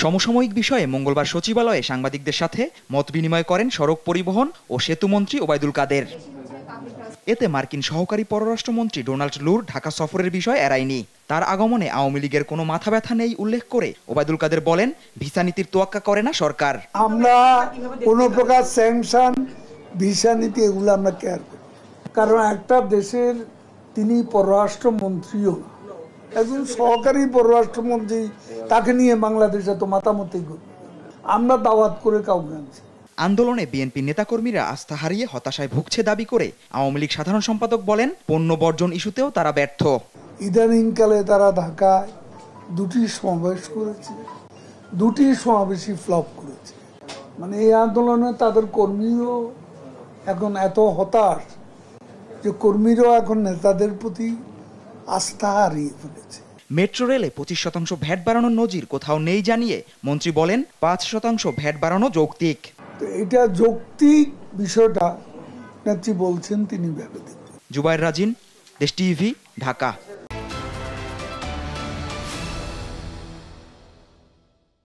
সমসাময়িক বিষয়ে মঙ্গলবার সচিবালয়ে সাংবাদিকদের সাথে মত বিনিময় করেন সড়ক পরিবহন ও সেতুমন্ত্রী ওবায়দুল কাদের। এতে মার্কিন সহকারী পররাষ্ট্রমন্ত্রী ডোনাল্ড লুর ঢাকা সফরের বিষয় এড়ায়নি। তার আগমনে আওয়ামী লীগের কোনো মাথা ব্যথা নেই উল্লেখ করে ওবায়দুল কাদের বলেন, ভিসা নীতির তোয়াক্কা করে না সরকার। আমরা কোনো প্রকার স্যাংশন, ভিসা নীতি এগুলো আমরা কেয়ার করি, কারণ একটা দেশের তিনি পররাষ্ট্রমন্ত্রীও, একজন সহকারী পররাষ্ট্রমন্ত্রী, তাকে নিয়ে বাংলাদেশে তো মাতামতি করবে। আমরা দাওয়াত করে কাউকে আনছি। আন্দোলনে বিএনপি নেতাকর্মীরা আস্থা হারিয়ে হতাশায় ভুগছে দাবি করে আওয়ামী লীগ সাধারণ সম্পাদক বলেন, পণ্য বর্জন ইস্যুতেও তারা ব্যর্থ। ইদানিংকালে তারা ঢাকায় দুটি সমাবেশ করেছে, দুটি সমাবেশই ফ্লপ করেছে। মানে এই আন্দোলনে তাদের কর্মীও এখন এত হতাশ যে কর্মীরাও এখন নেতাদের প্রতি আস্থা হারিয়ে ফেলেছে। মেট্রো রেলে 25% ভ্যাট বাড়ানোর নজির কোথাও নেই জানিয়ে মন্ত্রী বলেন, 5% ভ্যাট বাড়ানো যৌক্তিক। তো এটা যৌক্তিক বিষয়টা নেত্রী বলছেন, তিনি ভেবে দেখবেন। জুবায়ের রাজিন, দেশ টিভি, ঢাকা।